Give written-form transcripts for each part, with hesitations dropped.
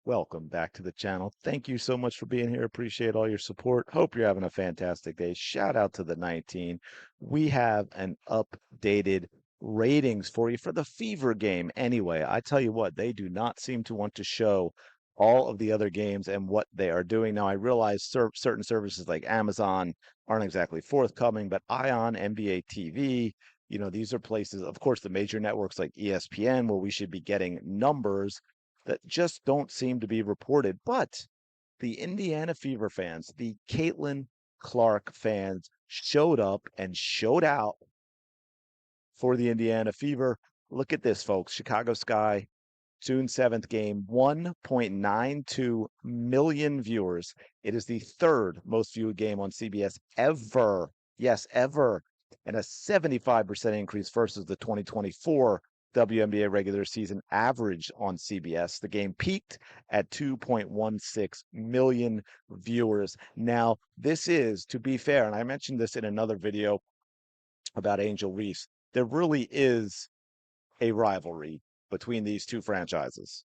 Welcome back to the channel. Thank you so much for being here. Appreciate all your support. Hope you're having a fantastic day. Shout out to the 19. We have an updated ratings for you for the Fever game. Anyway, I tell you what, they do not seem to want to show all of the other games and what they are doing. Now, I realize certain services like Amazon aren't exactly forthcoming, but Ion, NBA TV, these are places, of course, the major networks like ESPN, where we should be getting numbers that just don't seem to be reported. But the Indiana Fever fans, the Caitlin Clark fans, showed up and showed out for the Indiana Fever. Look at this, folks. Chicago Sky, June 7th game, 1.92 million viewers. It is the third most viewed game on CBS ever. Yes, ever. And a 75% increase versus the 2024 WNBA regular season average on CBS. The game peaked at 2.16 million viewers. Now, this is, to be fair, and I mentioned this in another video about Angel Reese, there really is a rivalry between these two franchises.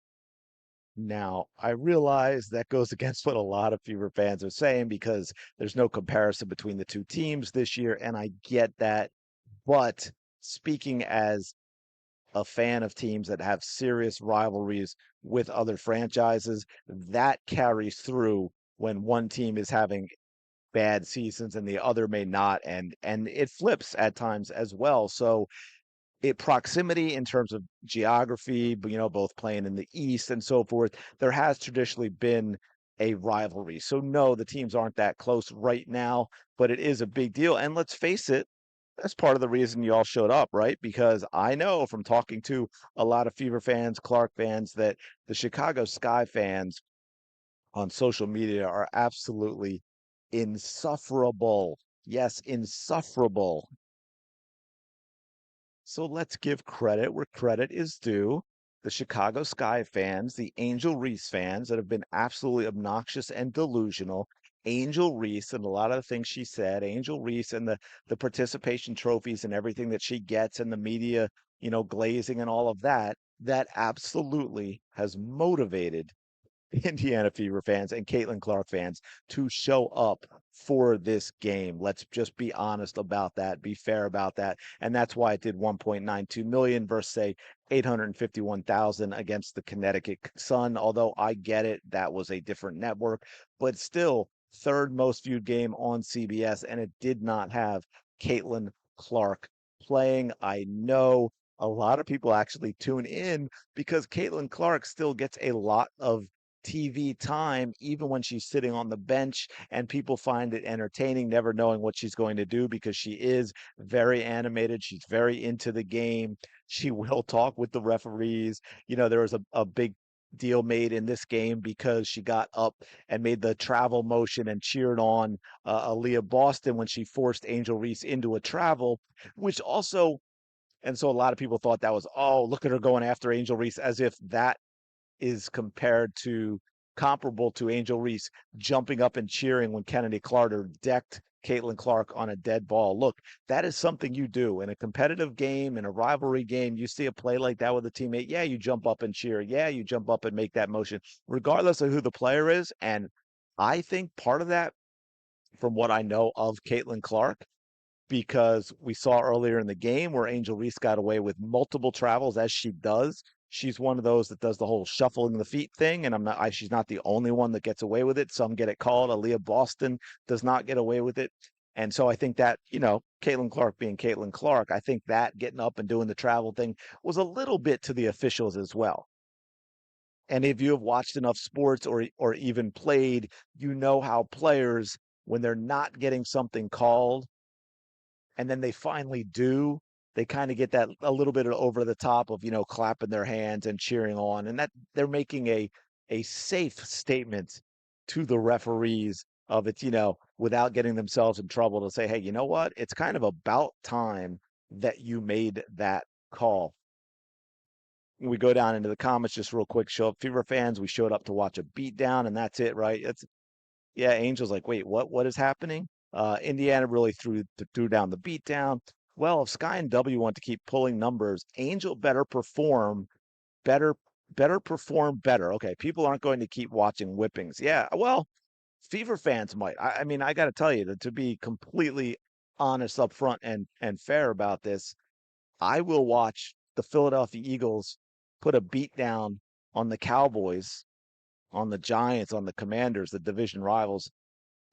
Now, I realize that goes against what a lot of Fever fans are saying because there's no comparison between the two teams this year, and I get that. But speaking as a fan of teams that have serious rivalries with other franchises, that carries through when one team is having bad seasons and the other may not, and it flips at times as well. So it proximity in terms of geography, but both playing in the East and so forth, there has traditionally been a rivalry. So no, the teams aren't that close right now, but it is a big deal. And let's face it, that's part of the reason you all showed up, right? Because I know from talking to a lot of Fever fans, Clark fans, that the Chicago Sky fans on social media are absolutely insufferable. Yes, insufferable. So let's give credit where credit is due. The Chicago Sky fans, the Angel Reese fans that have been absolutely obnoxious and delusional. Angel Reese and a lot of the things she said, Angel Reese and the participation trophies and everything that she gets and the media, glazing and all of that, that absolutely has motivated Indiana Fever fans and Caitlin Clark fans to show up for this game. Let's just be honest about that, be fair about that. And that's why it did 1.92 million versus say 851,000 against the Connecticut Sun. Although I get it, that was a different network, but still third most viewed game on CBS, and it did not have Caitlin Clark playing. I know a lot of people actually tune in because Caitlin Clark still gets a lot of TV time, even when she's sitting on the bench, and people find it entertaining, never knowing what she's going to do because she is very animated. She's very into the game. She will talk with the referees. There was a big deal made in this game because she got up and made the travel motion and cheered on Aaliyah Boston when she forced Angel Reese into a travel, which also, and so a lot of people thought that was, oh, look at her going after Angel Reese, as if that is compared to comparable to Angel Reese jumping up and cheering when Kennedy Carter decked Caitlin Clark on a dead ball. Look, that is something you do in a competitive game, in a rivalry game. You see a play like that with a teammate. Yeah, you jump up and cheer. Yeah, you jump up and make that motion, regardless of who the player is. And I think part of that, from what I know of Caitlin Clark, because we saw earlier in the game where Angel Reese got away with multiple travels as she does. She's one of those that does the whole shuffling the feet thing, and she's not the only one that gets away with it. Some get it called. Aaliyah Boston does not get away with it. And so I think that, Caitlin Clark being Caitlin Clark, I think that getting up and doing the travel thing was a little bit to the officials as well. And if you have watched enough sports or even played, you know how players, when they're not getting something called, and then they finally do, they kind of get that a little bit over the top of, clapping their hands and cheering on, and that they're making a safe statement to the referees of it, without getting themselves in trouble, to say, hey, you know what? It's kind of about time that you made that call. We go down into the comments just real quick. Show up, Fever fans. We showed up to watch a beatdown, and that's it, right? It's Yeah, Angel's like, wait, what is happening? Indiana really threw down the beatdown. Well, if Sky and W want to keep pulling numbers, Angel better perform better better perform better. Okay, people aren't going to keep watching whippings. Yeah, well, Fever fans might. I mean, I got to tell you that to be completely honest up front and fair about this, I will watch the Philadelphia Eagles put a beat down on the Cowboys, on the Giants, on the Commanders, the division rivals,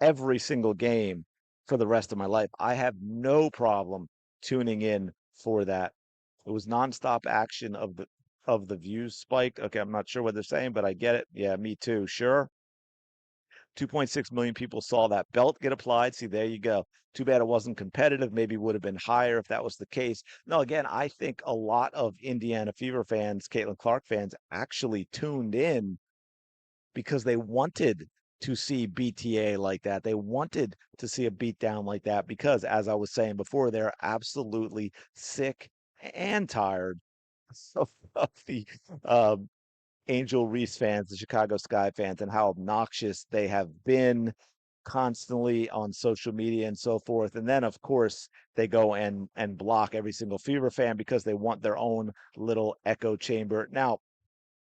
every single game for the rest of my life. I have no problem tuning in for that. It was nonstop action of the views spike. Okay, I'm not sure what they're saying, but I get it. Yeah, me too. Sure. 2.6 million people saw that belt get applied. See, there you go. Too bad it wasn't competitive. Maybe would have been higher if that was the case. No, again, I think a lot of Indiana Fever fans, Caitlin Clark fans, actually tuned in because they wanted to see BTA like that. They wanted to see a beatdown like that because, as I was saying before, they're absolutely sick and tired of the um, Angel Reese fans, the Chicago Sky fans, and how obnoxious they have been constantly on social media and so forth. And then, of course, they go and block every single Fever fan because they want their own little echo chamber. Now,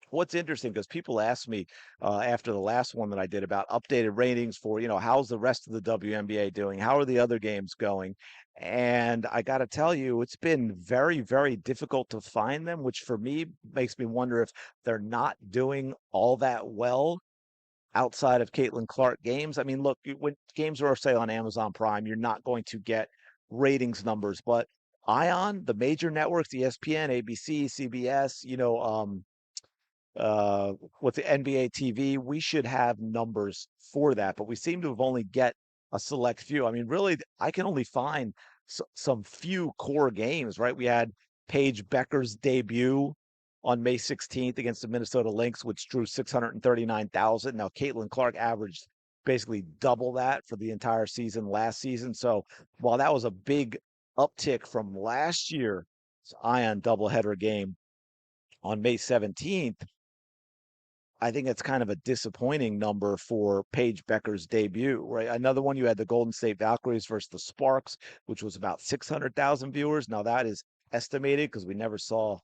what's interesting because people ask me after the last one that I did about updated ratings for, how's the rest of the WNBA doing? How are the other games going? And I got to tell you, it's been very, very difficult to find them, which for me makes me wonder if they're not doing all that well outside of Caitlin Clark games. I mean, look, when games are, say, on Amazon Prime, you're not going to get ratings numbers, but Ion, the major networks, ESPN, ABC, CBS, uh, with the NBA TV, we should have numbers for that, but we seem to have only get a select few. I mean, really, I can only find some few core games, right? We had Paige Becker's debut on May 16th against the Minnesota Lynx, which drew 639,000. Now, Caitlin Clark averaged basically double that for the entire season last season. So while that was a big uptick from last year's Ion doubleheader game on May 17th, I think it's kind of a disappointing number for Paige Becker's debut, right? Another one, you had the Golden State Valkyries versus the Sparks, which was about 600,000 viewers. Now that is estimated because we never saw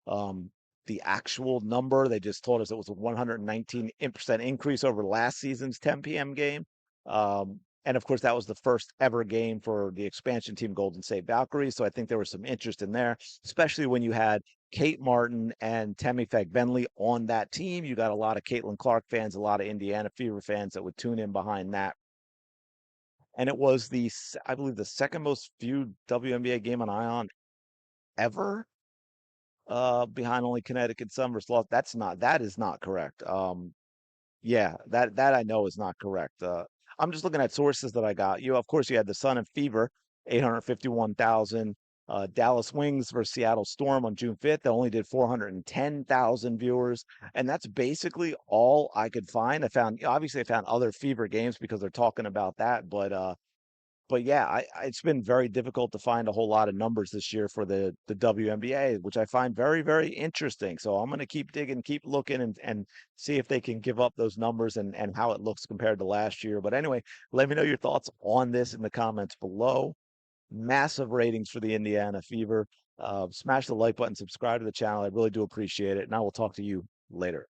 um, the actual number. They just told us it was a 119% increase over last season's 10 p.m. game. And of course, that was the first ever game for the expansion team Golden State Valkyries. So I think there was some interest in there, especially when you had Kate Martin and Tammy Fagbenley on that team. You got a lot of Caitlin Clark fans, a lot of Indiana Fever fans that would tune in behind that. And it was I believe, the second most viewed WNBA game on Ion ever, behind only Connecticut Sun versus Lost. That is not correct. Yeah, that I know is not correct. I'm just looking at sources that I got. Of course, you had the Sun and Fever, 851,000. Dallas Wings versus Seattle Storm on June 5th. That only did 410,000 viewers, and that's basically all I could find. Obviously I found other Fever games because they're talking about that, but yeah, it's been very difficult to find a whole lot of numbers this year for the WNBA, which I find very, very interesting. So I'm going to keep digging, keep looking, and see if they can give up those numbers and how it looks compared to last year. But anyway, let me know your thoughts on this in the comments below. Massive ratings for the Indiana Fever. Smash the like button, subscribe to the channel. I really do appreciate it, and I will talk to you later.